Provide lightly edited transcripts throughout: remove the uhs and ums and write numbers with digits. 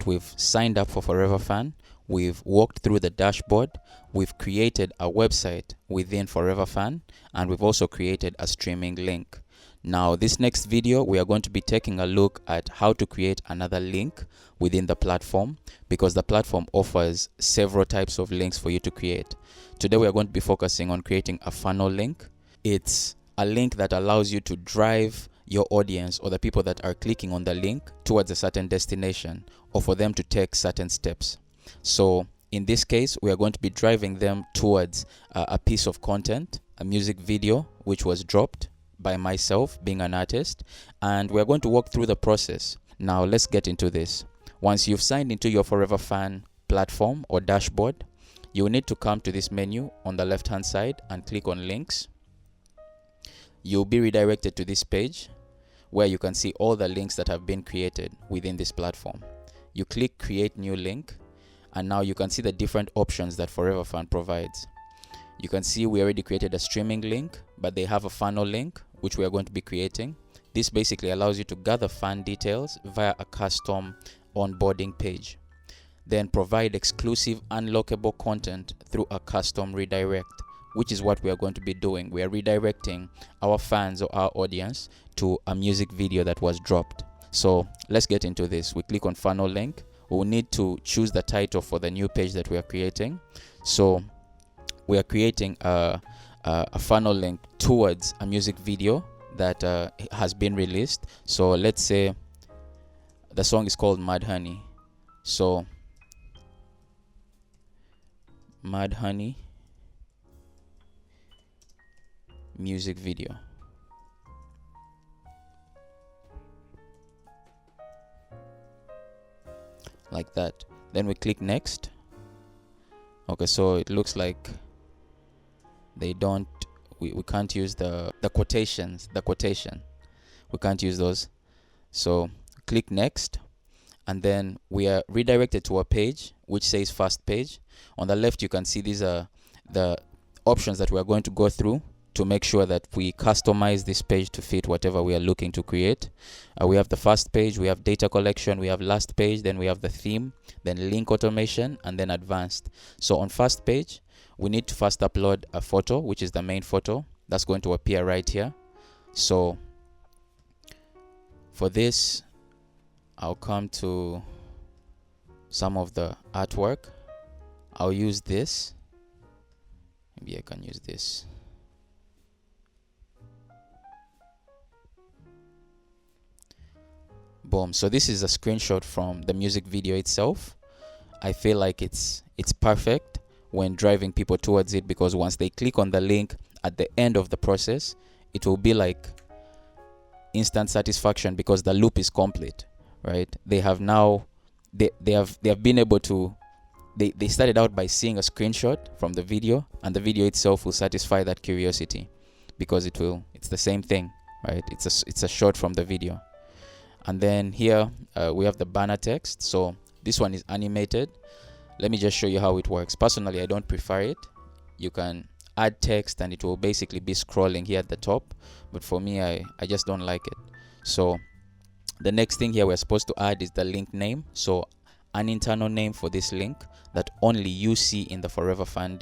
we've signed up for ForeverFan, we've walked through the dashboard, we've created a website within ForeverFan, and we've also created a streaming link. Now, this next video, we are going to be taking a look at how to create another link within the platform, because the platform offers several types of links for you to create. Today, we are going to be focusing on creating a funnel link. It's a link that allows you to drive your audience or the people that are clicking on the link towards a certain destination, or for them to take certain steps. So in this case, we are going to be driving them towards a piece of content, a music video, which was dropped by myself being an artist, and we're going to walk through the process. Now let's get into this. Once you've signed into your ForeverFan platform or dashboard, you will need to come to this menu on the left hand side and click on links. You'll be redirected to this page where you can see all the links that have been created within this platform. You click create new link, and now you can see the different options that ForeverFan provides. You can see we already created a streaming link, but they have a funnel link which we are going to be creating. This basically allows you to gather fan details via a custom onboarding page, then provide exclusive unlockable content through a custom redirect, which is what we are going to be doing. We are redirecting our fans or our audience to a music video that was dropped. So let's get into this. We click on funnel link. We'll need to choose the title for the new page that we are creating. So we are creating a funnel link towards a music video that has been released. So let's say the song is called Mad Honey. So Mad Honey music video. Like that. Then we click next. Okay, so it looks like they don't, we can't use the quotations, the quotation. We can't use those. So click next, and then we are redirected to a page which says first page. On the left, you can see these are the options that we are going to go through to make sure that we customize this page to fit whatever we are looking to create. We have the first page, we have data collection, we have last page, then we have the theme, then link automation, and then advanced. So on first page, we need to first upload a photo, which is the main photo. That's going to appear right here. So for this, I'll come to some of the artwork. I'll use this. Maybe I can use this. Boom. So this is a screenshot from the music video itself. I feel like it's perfect when driving people towards it, because once they click on the link at the end of the process, it will be like instant satisfaction because the loop is complete, right? They have now they have been able to, they started out by seeing a screenshot from the video, and the video itself will satisfy that curiosity because it's the same thing, right? It's a shot from the video. And then here we have the banner text. So this one is animated. Let me just show you how it works. Personally, I don't prefer it. You can add text and it will basically be scrolling here at the top, but for me, I just don't like it. So the next thing here we're supposed to add is the link name. So an internal name for this link that only you see in the ForeverFan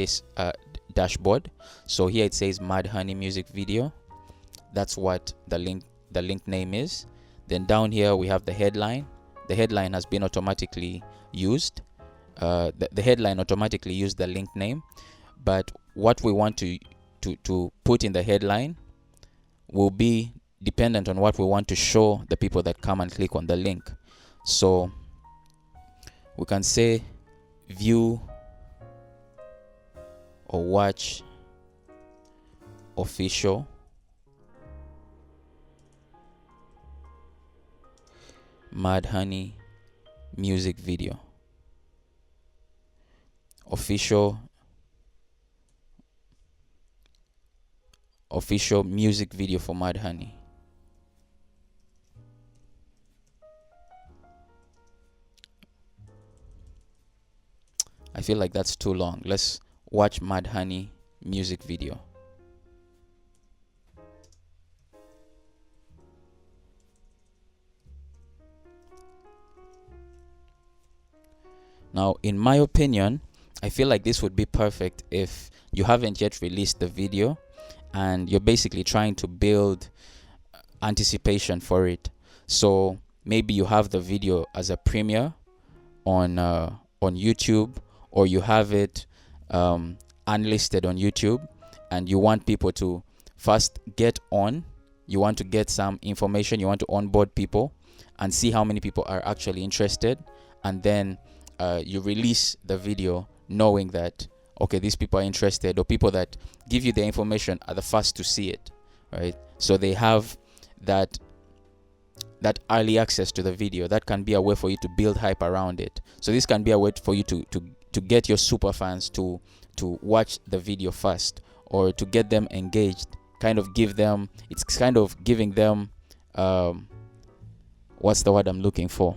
dashboard. So here it says Mad Honey music video. That's what the link name is. Then down here we have the headline. The headline has been automatically used. The headline automatically used the link name, but what we want to put in the headline will be dependent on what we want to show the people that come and click on the link. So we can say view or watch official Mad Honey music video. Official music video for Mad Honey. I feel like that's too long. Let's watch Mad Honey music video. Now, in my opinion, I feel like this would be perfect if you haven't yet released the video and you're basically trying to build anticipation for it. So maybe you have the video as a premiere on YouTube, or you have it unlisted on YouTube, and you want people to first get on. You want to get some information, you want to onboard people and see how many people are actually interested, and then you release the video knowing that, okay, these people are interested, or people that give you the information are the first to see it, right? So they have that early access to the video. That can be a way for you to build hype around it. So this can be a way for you to get your super fans to watch the video first, or to get them engaged, kind of give them, it's kind of giving them what's the word I'm looking for?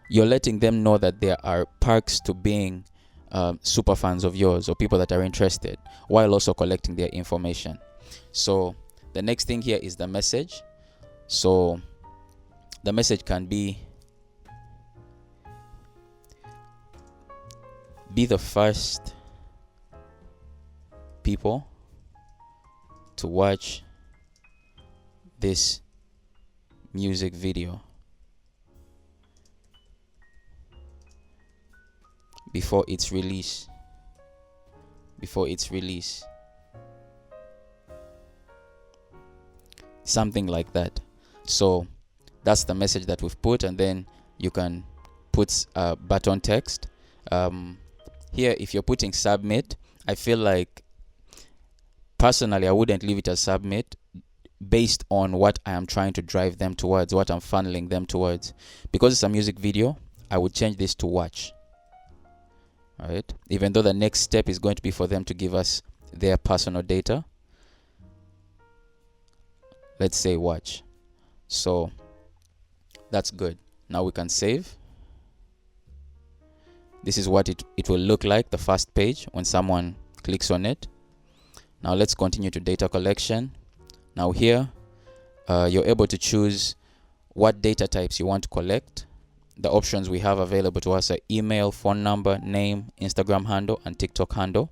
You're letting them know that there are perks to being super fans of yours, or people that are interested, while also collecting their information. So the next thing here is the message. So the message can be the first people to watch this music video before its release. Something like that. So that's the message that we've put, and then you can put button text. Here, if you're putting submit, I feel like personally I wouldn't leave it as submit, based on what I am trying to drive them towards, what I'm funneling them towards. Because it's a music video, I would change this to watch. All right, even though the next step is going to be for them to give us their personal data. Let's say watch. So that's good. Now we can save. This is what it will look like, the first page, when someone clicks on it. Now let's continue to data collection. Now here, you're able to choose what data types you want to collect. The options we have available to us are email, phone number, name, Instagram handle, and TikTok handle.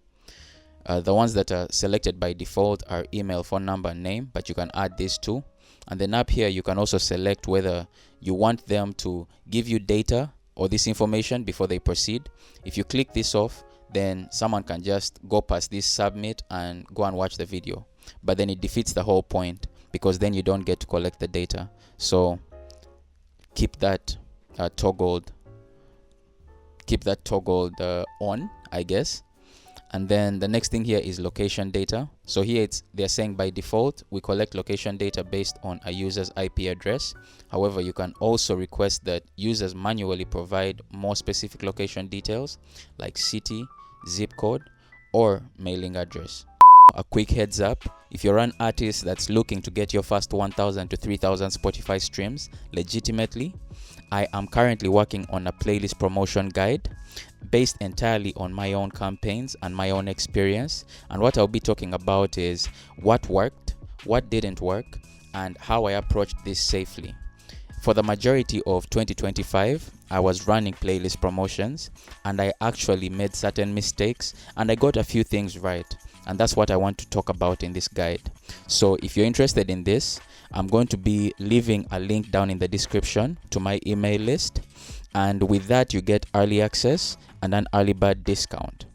The ones that are selected by default are email, phone number, and name, but you can add these too. And then up here, you can also select whether you want them to give you data or this information before they proceed. If you click this off, then someone can just go past this submit and go and watch the video. But then it defeats the whole point, because then you don't get to collect the data. So keep that toggled on, I guess. And then the next thing here is location data. So here they're saying by default we collect location data based on a user's IP address. However, you can also request that users manually provide more specific location details like city, zip code, or mailing address. A quick heads up, if you're an artist that's looking to get your first 1,000 to 3,000 Spotify streams legitimately, I am currently working on a playlist promotion guide based entirely on my own campaigns and my own experience. And what I'll be talking about is what worked, what didn't work, and how I approached this safely. For the majority of 2025, I was running playlist promotions, and I actually made certain mistakes, and I got a few things right. And that's what I want to talk about in this guide. So if you're interested in this, I'm going to be leaving a link down in the description to my email list. And with that, you get early access and an early bird discount.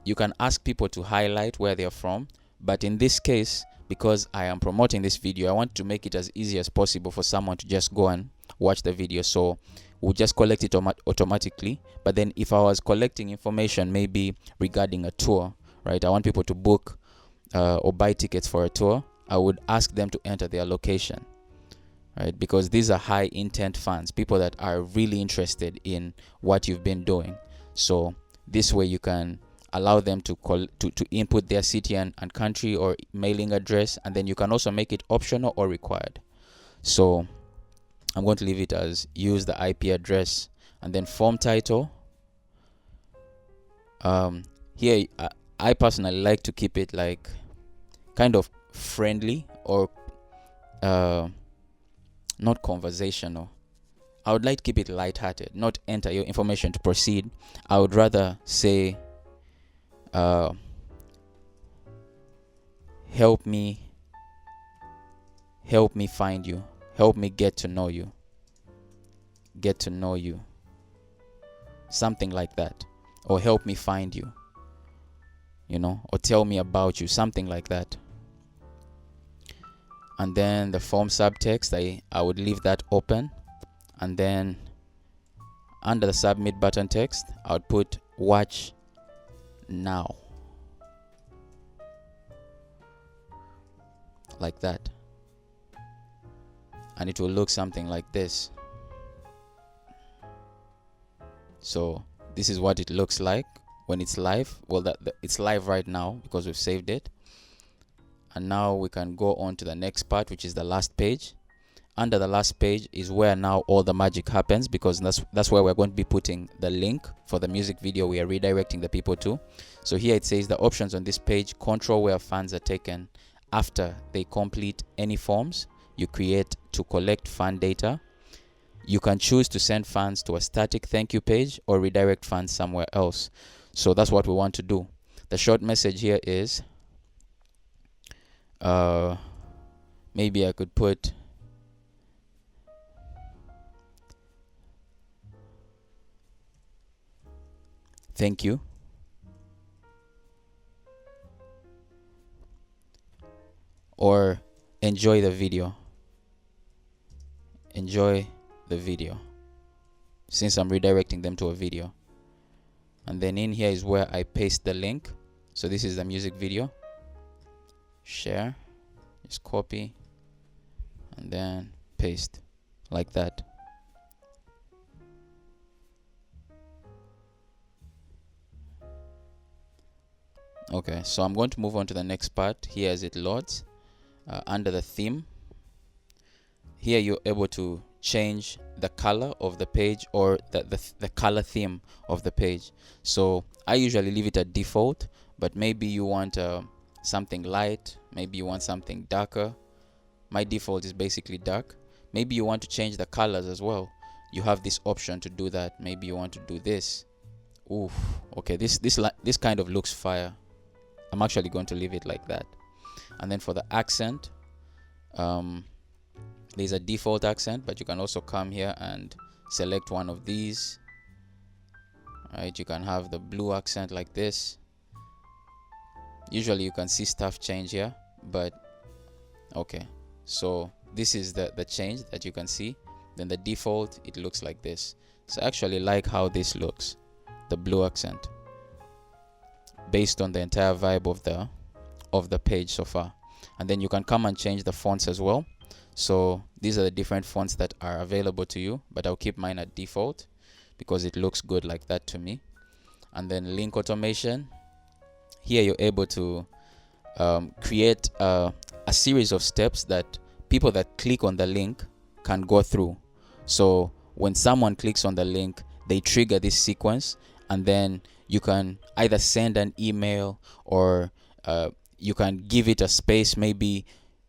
You can ask people to highlight where they're from, but in this case, because I am promoting this video, I want to make it as easy as possible for someone to just go and watch the video. So we'll just collect it automatically. But then if I was collecting information maybe regarding a tour, right, I want people to book or buy tickets for a tour, I would ask them to enter their location, right? Because these are high intent fans, people that are really interested in what you've been doing. So this way you can allow them to input their city and country or mailing address, and then you can also make it optional or required. So I'm going to leave it as use the IP address, and then form title. Here I personally like to keep it like kind of friendly or not conversational. I would like to keep it lighthearted, not enter your information to proceed. I would rather say, help me find you, help me get to know you, something like that, or help me find you, or tell me about you, something like that. And then the form subtext, I would leave that open, and then under the submit button text, I would put watch now, like that, and it will look something like this. So this is what it looks like when it's live. Well, it's live right now because we've saved it. And now we can go on to the next part, which is the last page. Under the last page is where now all the magic happens, because that's where we're going to be putting the link for the music video we are redirecting the people to. So here it says the options on this page control where fans are taken after they complete any forms you create to collect fan data. You can choose to send fans to a static thank you page or redirect fans somewhere else. So that's what we want to do. The short message here is, maybe I could put thank you, or enjoy the video, since I'm redirecting them to a video. And then in here is where I paste the link. So this is the music video. Share, just copy and then paste, like that. Okay, so I'm going to move on to the next part here as it loads. Under the theme, here you're able to change the color of the page, or the color theme of the page. So I usually leave it at default, but maybe you want something light, maybe you want something darker. My default is basically dark. Maybe you want to change the colors as well. You have this option to do that. Maybe you want to do this. Oof, okay, this kind of looks fire. I'm actually going to leave it like that. And then for the accent, there's a default accent, but you can also come here and select one of these. Right, you can have the blue accent like this. Usually you can see stuff change here, but okay, so this is the change that you can see. Then the default, it looks like this. So I actually like how this looks, the blue accent, based on the entire vibe of the page so far. And then you can come and change the fonts as well. So these are the different fonts that are available to you, but I'll keep mine at default because it looks good like that to me. And then link automation, here you're able to create a series of steps that people that click on the link can go through. So when someone clicks on the link, they trigger this sequence, and then you can either send an email, or you can give it a space. Maybe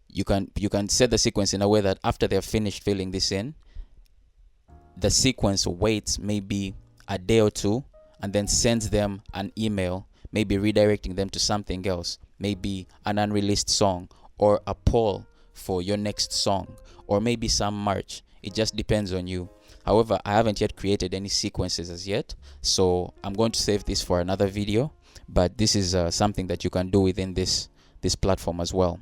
you can set the sequence in a way that after they're finished filling this in, the sequence waits maybe a day or two and then sends them an email, maybe redirecting them to something else, maybe an unreleased song, or a poll for your next song, or maybe some merch. It just depends on you. However, I haven't yet created any sequences as yet, so I'm going to save this for another video, but this is something that you can do within this platform as well.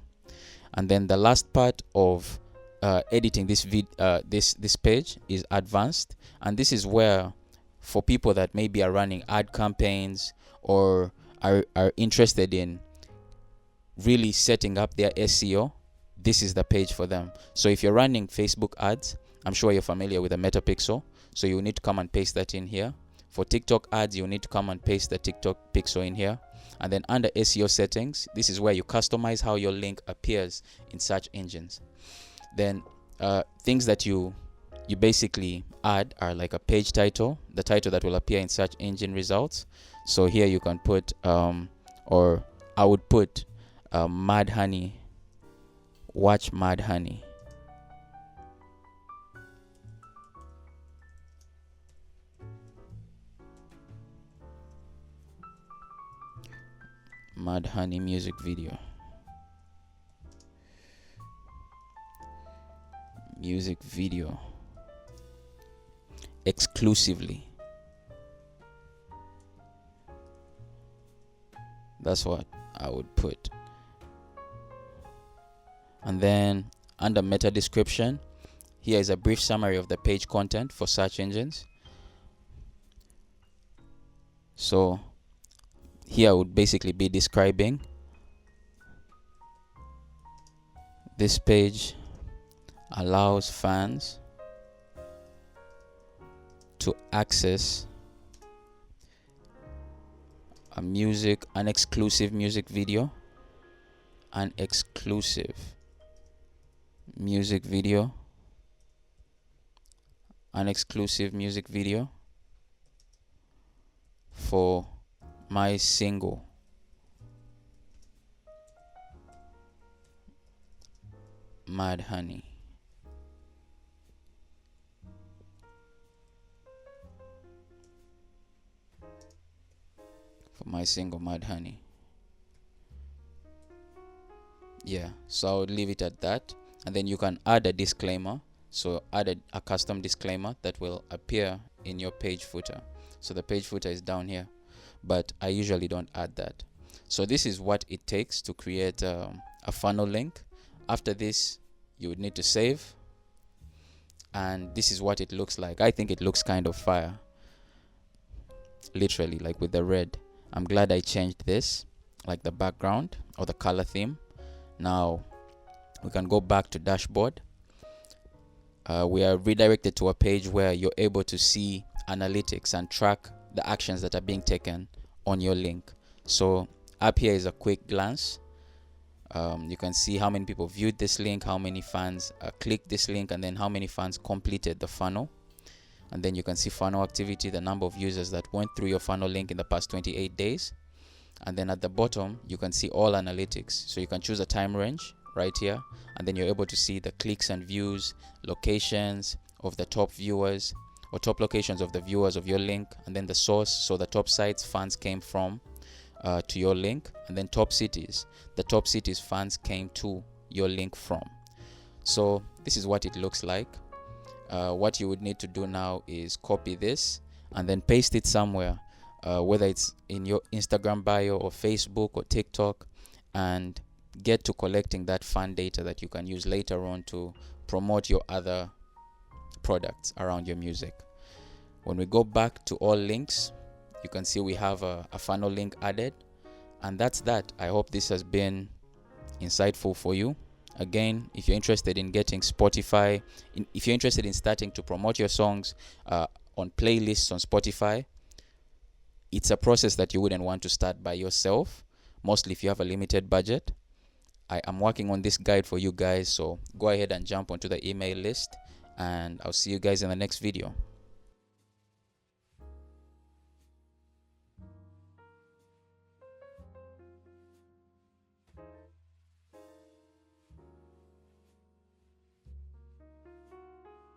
And then the last part of editing this page is advanced, and this is where, for people that maybe are running ad campaigns or are interested in really setting up their SEO, this is the page for them. So if you're running Facebook ads, I'm sure you're familiar with the Metapixel, so you need to come and paste that in here. For TikTok ads, you need to come and paste the TikTok pixel in here. And then under SEO settings, this is where you customize how your link appears in search engines. Then things that you basically add are like a page title, the title that will appear in search engine results. So here you can put, or I would put Mad Honey, watch Mad Honey. Mad Honey music video. Music video. Exclusively. That's what I would put. And then under meta description, here is a brief summary of the page content for search engines. So here I would basically be describing this page allows fans to access an exclusive music video, an exclusive music video, an exclusive music video for my single Mad Honey. For my single Mad Honey. Yeah, so I would leave it at that, and then you can add a disclaimer. So add a custom disclaimer that will appear in your page footer. So the page footer is down here, but I usually don't add that. So this is what it takes to create a funnel link. After this, you would need to save, and this is what it looks like. I think it looks kind of fire, literally, like with the red. I'm glad I changed this, like the background or the color theme. Now we can go back to dashboard. We are redirected to a page where you're able to see analytics and track the actions that are being taken on your link. So up here is a quick glance. You can see how many people viewed this link, how many fans clicked this link, and then how many fans completed the funnel. And then you can see funnel activity, the number of users that went through your funnel link in the past 28 days. And then at the bottom, you can see all analytics. So you can choose a time range right here, and then you're able to see the clicks and views, locations of the top viewers, or top locations of the viewers of your link, and then the source, so the top sites fans came from to your link, and then top cities, the top cities fans came to your link from. So this is what it looks like. What you would need to do now is copy this and then paste it somewhere, whether it's in your Instagram bio or Facebook or TikTok, and get to collecting that fan data that you can use later on to promote your other products around your music. When we go back to all links, you can see we have a funnel link added, and that's that. I hope this has been insightful for you. Again, if you're interested in getting Spotify, if you're interested in starting to promote your songs on playlists on Spotify, it's a process that you wouldn't want to start by yourself, mostly if you have a limited budget. I am working on this guide for you guys, so go ahead and jump onto the email list, and I'll see you guys in the next video.